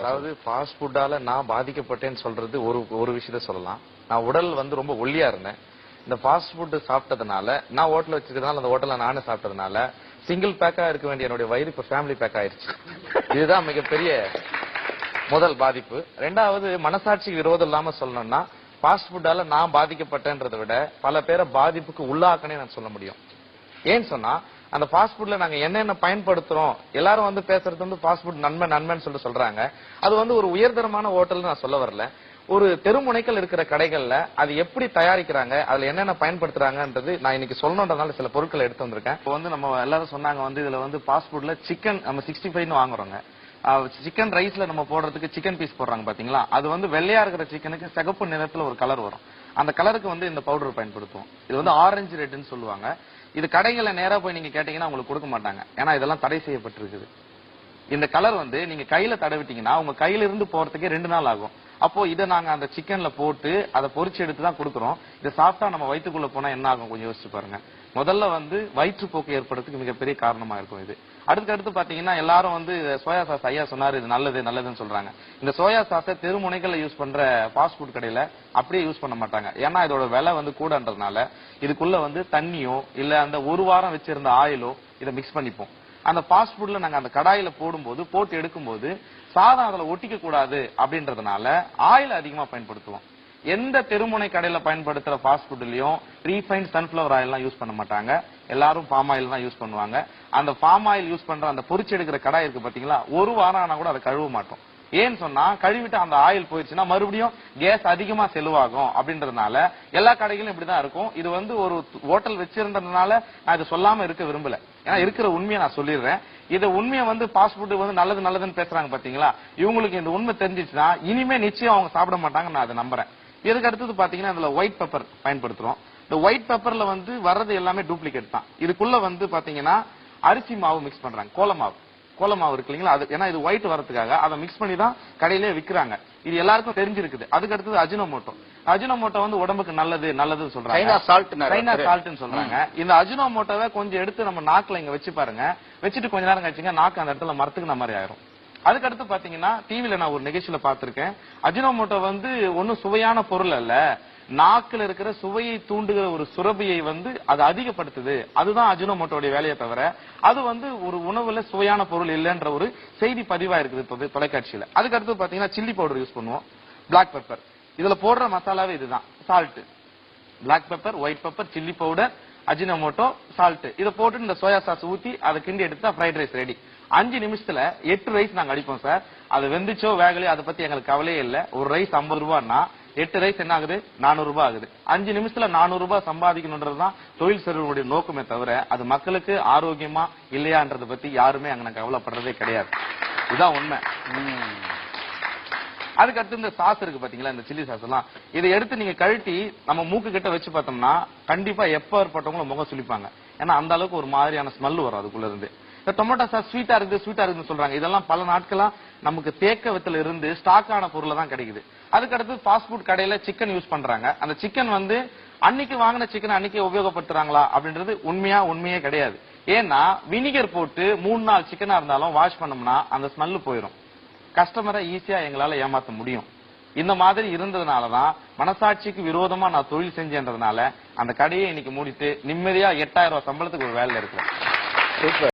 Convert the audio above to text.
அதாவது ஃபாஸ்ட் ஃபுட்டால நான் பாதிக்கப்பட்டேன்னு சொல்றது ஒரு விஷயத்த சொல்லலாம். நான் உடல் வந்து ரொம்ப ஒல்லியா இருந்தேன். இந்த ஃபாஸ்ட் ஃபுட் சாப்பிட்டதுனால, நான் ஹோட்டல் வச்சிருக்கனால அந்த ஹோட்டல்ல நானே சாப்பிட்டதுனால சிங்கிள் பேக்கா இருக்க வேண்டிய என்னுடைய வயிறு இப்ப ஃபேமிலி பேக் ஆயிருச்சு. இதுதான் மிகப்பெரிய முதல் பாதிப்பு. ரெண்டாவது, மனசாட்சிக்கு விரோதம் இல்லாம சொல்லணும்னா, ஃபாஸ்ட் ஃபுட்டால நான் பாதிக்கப்பட்டேன்றதை விட பல பேரை பாதிப்புக்கு உள்ளாக்கனே நான் சொல்ல முடியும். ஏன்னு சொன்னா, அந்த ஃபாஸ்ட் ஃபுட்ல நாங்க என்னென்ன பயன்படுத்துறோம், எல்லாரும் வந்து பேசுறது வந்து ஃபாஸ்ட் ஃபுட் நன்மை நன்மைன்னு சொல்றாங்க. அது வந்து ஒரு உயர்தரமான ஹோட்டல்னு நான் சொல்ல வரல. ஒரு தெருமுனைகள் இருக்கிற கடைகள்ல அது எப்படி தயாரிக்கிறாங்க, அதுல என்னென்ன பயன்படுத்துறாங்கன்றது நான் இன்னைக்கு சொல்லணும்ன்றதுனால சில பொருட்களை எடுத்து வந்திருக்கேன். இப்போ வந்து நம்ம எல்லாரும் சொன்னாங்க வந்து இதுல வந்து ஃபாஸ்ட் ஃபுட்ல சிக்கன் நம்ம 65 வாங்குறோங்க. சிக்கன் ரைஸ்ல நம்ம போடுறதுக்கு சிக்கன் பீஸ் போடுறாங்க பாத்தீங்களா, அது வந்து வெள்ளையா இருக்கிற சிக்கனுக்கு சிகப்பு நிறத்துல ஒரு கலர் வரும். அந்த கலருக்கு வந்து இந்த பவுடர் பயன்படுத்துவோம். இது வந்து ஆரஞ்சு ரெட்னு சொல்லுவாங்க. இது கடைகளை நேரா போய் நீங்க கேட்டீங்கன்னா உங்களுக்கு கொடுக்க மாட்டாங்க. ஏன்னா இதெல்லாம் தடை செய்யப்பட்டிருக்குது. இந்த கலர் வந்து நீங்க கையில தடவிட்டீங்கன்னா உங்க கையில இருந்து போறதுக்கே 2 நாள் ஆகும். அப்போ இதை நாங்க அந்த சிக்கன்ல போட்டு அதை பொரிச்சு எடுத்து தான் கொடுக்குறோம். இதை சாப்பிட்டா நம்ம வயிற்றுக்குள்ள போனா என்ன ஆகும் கொஞ்சம் யோசிச்சு பாருங்க. முதல்ல வந்து வயிற்றுப்போக்கு ஏற்படுறதுக்கு மிகப்பெரிய காரணமா இருக்கும் இது. அடுத்து பாத்தீங்கன்னா எல்லாரும் வந்து சோயா சாஸ் ஐயா சொன்னாரு இது நல்லதுன்னு சொல்றாங்க. இந்த சோயா சாஸை தெருமுனைகள்ல யூஸ் பண்ற ஃபாஸ்ட் ஃபுட் கடையில அப்படியே யூஸ் பண்ண மாட்டாங்க. ஏன்னா இதோட விலை வந்து கூடன்றதுனால இதுக்குள்ள வந்து தண்ணியோ இல்ல அந்த ஒரு வாரம் வச்சிருந்த ஆயிலோ இதை மிக்ஸ் பண்ணிப்போம். அந்த ஃபாஸ்ட் ஃபுட்ல நாங்க அந்த கடாயில போட்டு எடுக்கும்போது சாதம் அதுல ஒட்டிக்க கூடாது அப்படின்றதுனால ஆயில் அதிகமா பயன்படுத்துவோம். எந்த தெருமுனை கடையில பயன்படுத்துற ஃபாஸ்ட் ஃபுட்லயும் ரீஃபைண்ட் சன்ஃபிளவர் ஆயில் எல்லாம் யூஸ் பண்ண மாட்டாங்க. எல்லாரும் பாம் ஆயில் தான் யூஸ் பண்ணுவாங்க. அந்த பாம் ஆயில் யூஸ் பண்ற அந்த பொரிச்சு எடுக்கிற கடாய் இருக்கு பாத்தீங்களா, ஒரு வாரம் ஆனா கூட அதை கழுவ மாட்டோம். ஏன்னு சொன்னா கழுவிட்டு அந்த ஆயில் போயிடுச்சுன்னா மறுபடியும் கேஸ் அதிகமா செலவாகும் அப்படின்றதுனால எல்லா கடைகளும் இப்படிதான் இருக்கும். இது வந்து ஒரு ஹோட்டல் வச்சிருந்ததுனால நான் இதை சொல்லாம இருக்க விரும்பல. ஏன்னா இருக்கிற உண்மையை நான் சொல்லிடுறேன். இதை உண்மையை வந்து ஃபாஸ்ட் ஃபுட் வந்து நல்லதுன்னு பேசுறாங்க பாத்தீங்களா, இவங்களுக்கு இந்த உண்மை தெரிஞ்சிச்சுன்னா இனிமே நிச்சயம் அவங்க சாப்பிட மாட்டாங்க. நான் அதை நம்புறேன். இதுக்கு அடுத்தது பாத்தீங்கன்னா இதுல ஒயிட் பெப்பர் பயன்படுத்துறோம். இந்த ஒயிட் பெப்பர்ல வந்து வர்றது எல்லாமே டூப்ளிகேட் தான். இதுக்குள்ள வந்து பாத்தீங்கன்னா அரிசி மாவு மிக்ஸ் பண்றாங்க. கோல மாவு இருக்கு இல்லீங்களா, அது ஏன்னா இது ஒயிட் வரதுக்காக அதை மிக்ஸ் பண்ணி தான் கடையிலே விற்கிறாங்க. இது எல்லாருக்கும் தெரிஞ்சிருக்குது. அதுக்கு அடுத்தது அஜினோமோட்டோ வந்து உடம்புக்கு நல்லதுன்னு சொல்றாங்க. சைனா சால்ட்னு சொல்றாங்க. இந்த அஜினோமோட்டோவை கொஞ்சம் எடுத்து நம்ம நாக்குல இங்க வச்சு பாருங்க. வச்சுட்டு கொஞ்ச நேரம் கழிச்சுங்க நாக்கு அந்த இடத்துல மரத்துக்கு மாதிரி ஆயிரும். அதுக்கடுத்து பாத்தீங்கன்னா டிவில நான் ஒரு நிகழ்ச்சியில பாத்திருக்கேன். அஜினோமோட்டோ வந்து ஒன்னும் சுவையான பொருள் அல்ல, நாக்குல இருக்கிற சுவையை தூண்டுகிற ஒரு சுரபியை வந்து அது அதிகப்படுத்துது. அதுதான் அஜினோமோட்டோடைய வேலையை தவிர அது வந்து ஒரு உணவுல சுவையான பொருள் இல்லைன்ற ஒரு செய்தி பதிவா இருக்குது தொலைக்காட்சியில. அதுக்கடுத்து பாத்தீங்கன்னா சில்லி பவுடர் யூஸ் பண்ணுவோம், பிளாக் பெப்பர். இதுல போடுற மசாலாவே இதுதான், salt, black pepper, white pepper, chilli powder, Ajinomoto, salt. இதை போட்டு இந்த சோயா சாஸ் ஊத்தி அதை கிண்டி எடுத்தா ஃப்ரைட் ரைஸ் ரெடி. 5 நிமிஷத்துல 8 ரைஸ் நாங்க அடிப்போம் சார். அது வெந்துச்சோ வேகலையோ அதை பத்தி எங்களுக்கு கவலையே இல்ல. ஒரு ரைஸ் 50 ரூபாய்னா 8 ரைஸ் என்ன ஆகுது, 400 ரூபாய் ஆகுது. 5 நிமிஷத்துல 400 ரூபாய் சம்பாதிக்கணும்ன்றதுதான் தொழில் செய்வதனுடைய நோக்கமே தவிர அது மக்களுக்கு ஆரோக்கியமா இல்லையான்றதை பத்தி யாருமே அங்க கவலைப்படுறதே கிடையாது. இதுதான் உண்மை. அதுக்கு அடுத்து இந்த சாஸ் இருக்கு பாத்தீங்களா, இந்த சில்லி சாஸ் எல்லாம் இதை எடுத்து நீங்க கழட்டி நம்ம மூக்கு கிட்ட வச்சு பார்த்தோம்னா கண்டிப்பா எப்ப ஏற்பட்டவங்களும் முகம் சுளிப்பாங்க. ஏன்னா அந்த அளவுக்கு ஒரு மாதிரியான ஸ்மெல் வரும் அதுக்குள்ள இருந்து. இந்த டொமேட்டோ சாஸ் ஸ்வீட்டா இருக்குன்னு சொல்றாங்க. இதெல்லாம் பல நாட்களா நமக்கு தேக்கவத்துல இருந்து ஸ்டாக் ஆன பொருள் தான் கிடைக்குது. அதுக்கடுத்து ஃபாஸ்ட் ஃபுட் கடையில சிக்கன் யூஸ் பண்றாங்க. அந்த சிக்கன் வந்து அன்னைக்கு வாங்கின சிக்கன் அன்னைக்கு உபயோகப்படுத்துறாங்களா அப்படின்றது உண்மையே கிடையாது. ஏன்னா வினிகர் போட்டு 3 நாள் சிக்கனா இருந்தாலும் வாஷ் பண்ணோம்னா அந்த ஸ்மெல் போயிடும். கஸ்டமரை ஈஸியா எங்களால ஏமாத்த முடியும். இந்த மாதிரி இருந்ததுனாலதான் மனசாட்சிக்கு விரோதமா நான் தொழில் செஞ்சேன்றதுனால அந்த கடையை இன்னைக்கு மூடிட்டு நிம்மதியா 8000 ரூபாய் சம்பளத்துக்கு ஒரு வேலை இருக்கிறேன்.